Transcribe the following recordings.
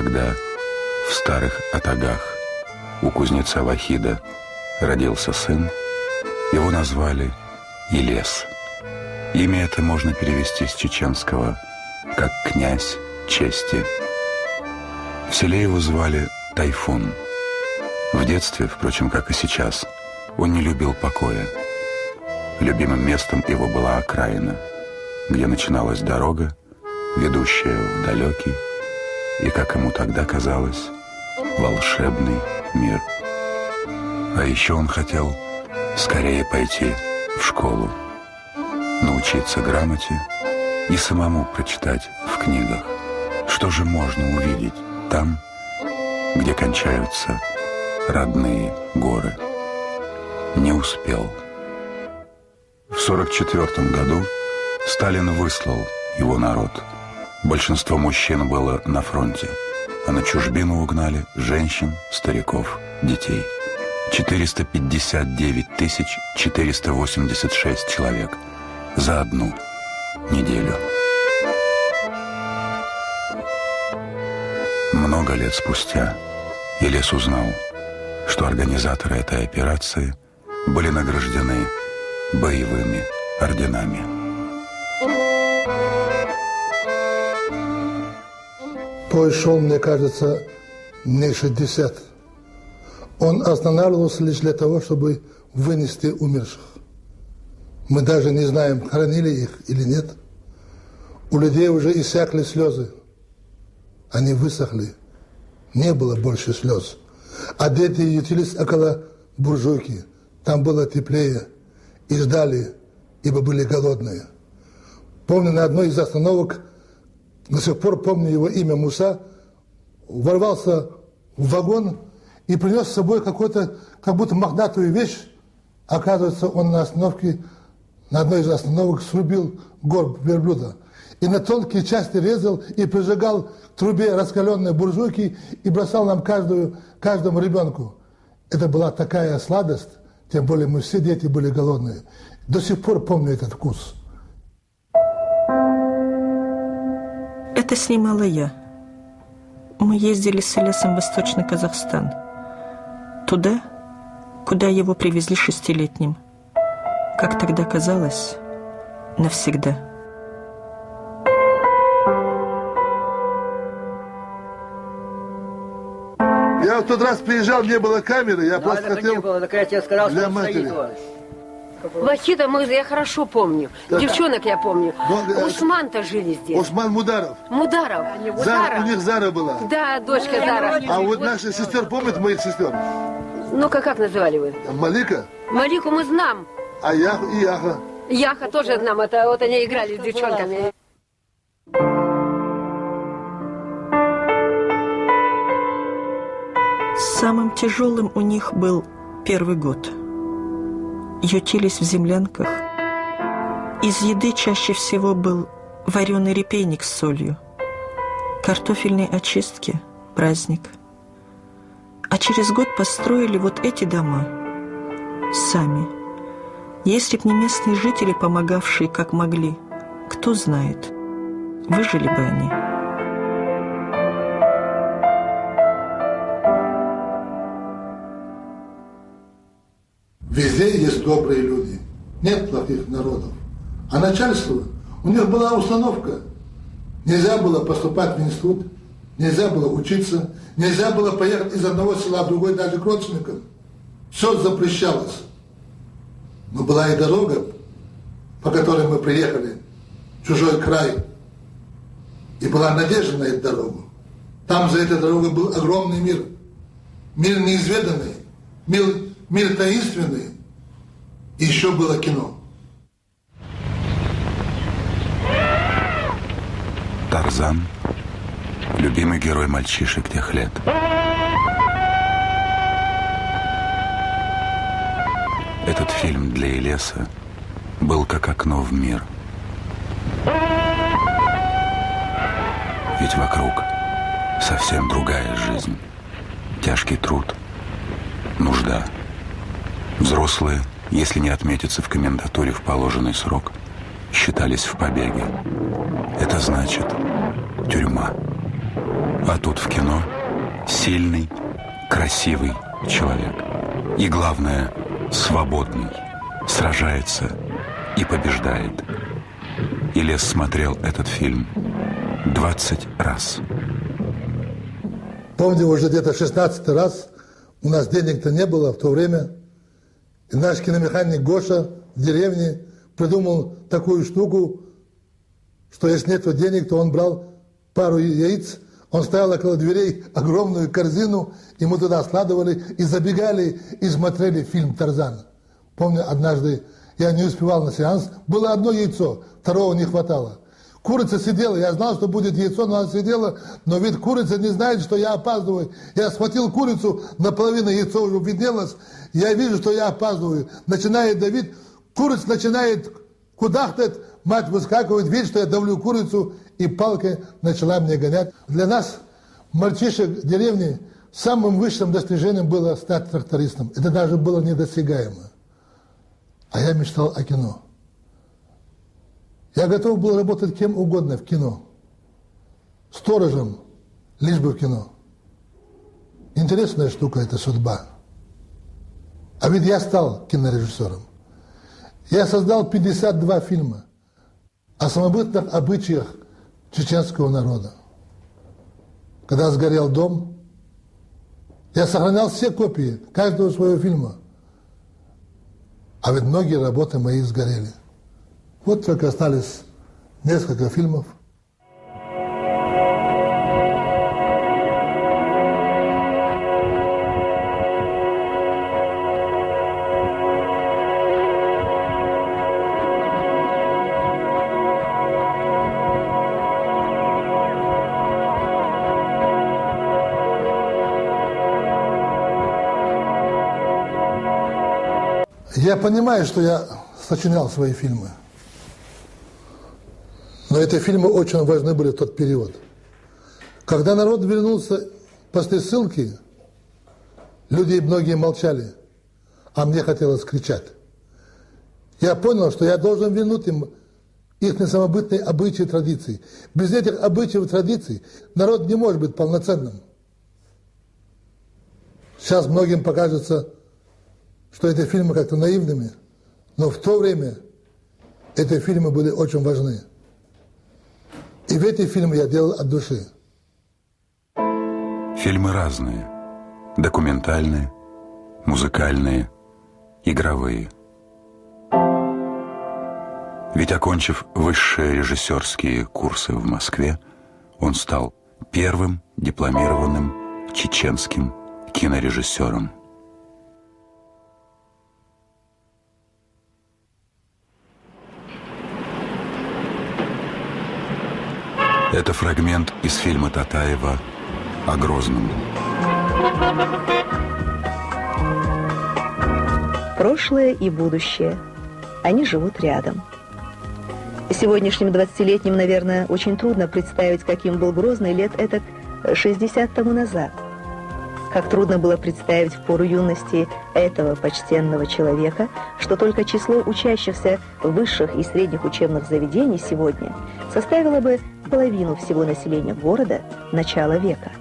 когда в старых Атагах у кузнеца Вахида родился сын, его назвали Илес. Имя это можно перевести с чеченского как «князь чести». В селе его звали Тайфун. В детстве, впрочем, как и сейчас, он не любил покоя. Любимым местом его была окраина, где начиналась дорога, ведущая в далекий и, как ему тогда казалось, волшебный мир. А еще он хотел скорее пойти в школу, научиться грамоте и самому прочитать в книгах, что же можно увидеть там, где кончаются родные горы. Не успел. В 1944 году Сталин выслал его народ. Большинство мужчин было на фронте, а на чужбину угнали женщин, стариков, детей. 459 486 человек за одну неделю. Много лет спустя Илес узнал, что организаторы этой операции были награждены боевыми орденами. Бой шел, мне кажется, дней 60. Он останавливался лишь для того, чтобы вынести умерших. Мы даже не знаем, хоронили их или нет. У людей уже иссякли слезы. Они высохли. Не было больше слез. А дети ютились около буржуйки. Там было теплее. И ждали, ибо были голодные. Помню, на одной из остановок, до сих пор помню его имя, Муса, ворвался в вагон и принес с собой какую-то, как будто мохнатую вещь. Оказывается, он на остановке, на одной из остановок срубил горб верблюда. И на тонкие части резал и прижигал к трубе раскаленной буржуйки и бросал нам каждому ребенку. Это была такая сладость, тем более мы все дети были голодные. До сих пор помню этот вкус. Это снимала я. Мы ездили с Илесом в Восточный Казахстан. Туда, куда его привезли 6-летним. Как тогда казалось, навсегда. Я в тот раз приезжал, не было камеры, я просто хотел... Не было, так я тебе сказал, для что матери. Вахида я хорошо помню. Да. Девчонок я помню. Но, Усман-то жили здесь. Усман Мударов. Мударов. Зара, у них Зара была. Да, дочка Зара. А вот наших сестер, помнят моих сестер? Ну-ка, как называли вы? Малика, Малику мы знаем. а Яху и Яха. Яха тоже знаем. Это вот они играли с девчонками. Самым тяжелым у них был первый год. Ютились в землянках. Из еды чаще всего был вареный репейник с солью, картофельные очистки, праздник. А через год построили вот эти дома сами. Если б не местные жители, помогавшие как могли, кто знает, выжили бы они. Везде есть добрые люди, нет плохих народов. А начальство, у них была установка. Нельзя было поступать в институт, нельзя было учиться, нельзя было поехать из одного села в другой даже к родственникам. Все запрещалось. Но была и дорога, по которой мы приехали, в чужой край. И была надежда на эту дорогу. Там за этой дорогой был огромный мир. Мир неизведанный, мир таинственный. И еще было кино. Тарзан – любимый герой мальчишек тех лет. Этот фильм для Илеса был как окно в мир. Ведь вокруг совсем другая жизнь. Тяжкий труд, нужда. Взрослые, если не отметиться в комендатуре в положенный срок, считались в побеге. Это значит тюрьма. А тут в кино сильный, красивый человек. И главное, свободный. Сражается и побеждает. Илес смотрел этот фильм 20 раз. Помню, уже где-то 16-й раз, у нас денег-то не было в то время, и наш киномеханик Гоша в деревне придумал такую штуку, что если нет денег, то он брал пару яиц, он ставил около дверей огромную корзину, и мы туда складывали и забегали и смотрели фильм «Тарзан». Помню, однажды я не успевал на сеанс, было одно яйцо, второго не хватало. Курица сидела, я знал, что будет яйцо, но она сидела, но вид курицы не знает, что я опаздываю. Я схватил курицу, наполовину яйцо уже виделось, я вижу, что я опаздываю. Начинает давить, курица начинает кудахтать, мать выскакивает, видит, что я давлю курицу, и палкой начала мне гонять. Для нас, мальчишек деревни, самым высшим достижением было стать трактористом. Это даже было недосягаемо. А я мечтал о кино. Я готов был работать кем угодно в кино. Сторожем, лишь бы в кино. Интересная штука эта судьба. А ведь я стал кинорежиссером. Я создал 52 фильма о самобытных обычаях чеченского народа. Когда сгорел дом, я сохранял все копии каждого своего фильма. А ведь многие работы мои сгорели. Вот только остались несколько фильмов. Я понимаю, что я сочинял свои фильмы. Но эти фильмы очень важны были в тот период. Когда народ вернулся после ссылки, люди многие молчали, а мне хотелось кричать. Я понял, что я должен вернуть им их самобытные обычаи и традиции. Без этих обычаев и традиций народ не может быть полноценным. Сейчас многим покажется, что эти фильмы как-то наивными, но в то время эти фильмы были очень важны. И в эти фильмы я делал от души. Фильмы разные. Документальные, музыкальные, игровые. Ведь, окончив высшие режиссерские курсы в Москве, он стал первым дипломированным чеченским кинорежиссером. Это фрагмент из фильма Татаева о Грозном. Прошлое и будущее. Они живут рядом. Сегодняшним 20-летним, наверное, очень трудно представить, каким был Грозный лет этак 60 тому назад. Как трудно было представить в пору юности этого почтенного человека, что только число учащихся в высших и средних учебных заведений сегодня составило бы половину всего населения города начала века.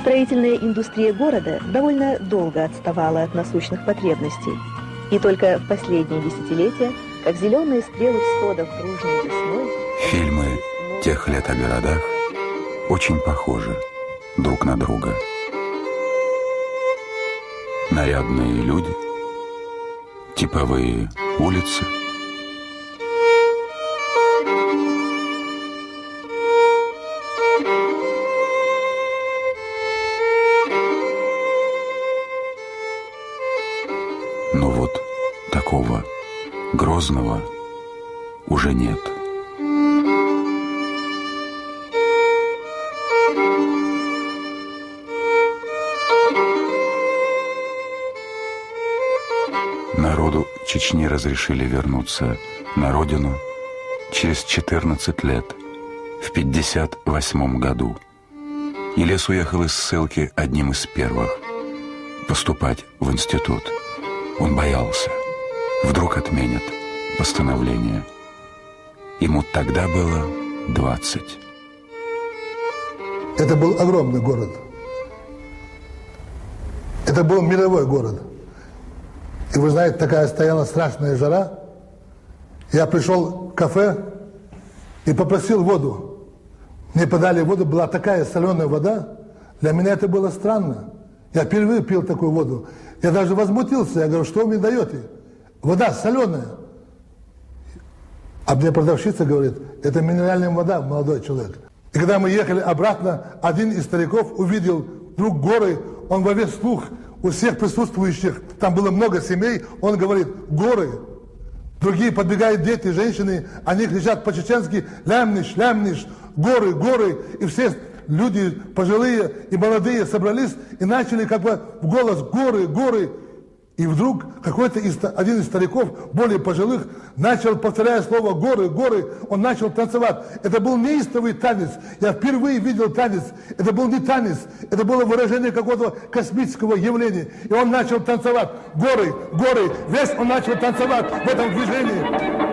Строительная индустрия города довольно долго отставала от насущных потребностей. И только в последние десятилетия, как зеленые стрелы всходов дружной весной... Фильмы тех лет о городах очень похожи друг на друга. Нарядные люди, типовые улицы. Но вот такого Грозного уже нет. Народу Чечни разрешили вернуться на родину через 14 лет, в 1958 году. Илес уехал из ссылки одним из первых поступать в институт. Он боялся. Вдруг отменят постановление. Ему тогда было 20. Это был огромный город. Это был мировой город. И вы знаете, такая стояла страшная жара. Я пришел в кафе и попросил воду. Мне подали воду, была такая соленая вода. Для меня это было странно. Я впервые пил такую воду. Я даже возмутился. Я говорю, что вы мне даете? Вода соленая. А мне продавщица говорит, это минеральная вода, молодой человек. И когда мы ехали обратно, один из стариков увидел вдруг горы, он во весь слух у всех присутствующих, там было много семей, он говорит, горы. Другие подбегают дети, женщины, они кричат по-чеченски, лямниш, лямниш, горы, горы. И все люди пожилые и молодые собрались и начали как бы в голос горы, горы. И вдруг один из стариков, более пожилых, начал, повторяя слово «горы, горы», он начал танцевать. Это был неистовый танец. Я впервые видел танец. Это был не танец, это было выражение какого-то космического явления. И он начал танцевать. Горы, горы, весь он начал танцевать в этом движении.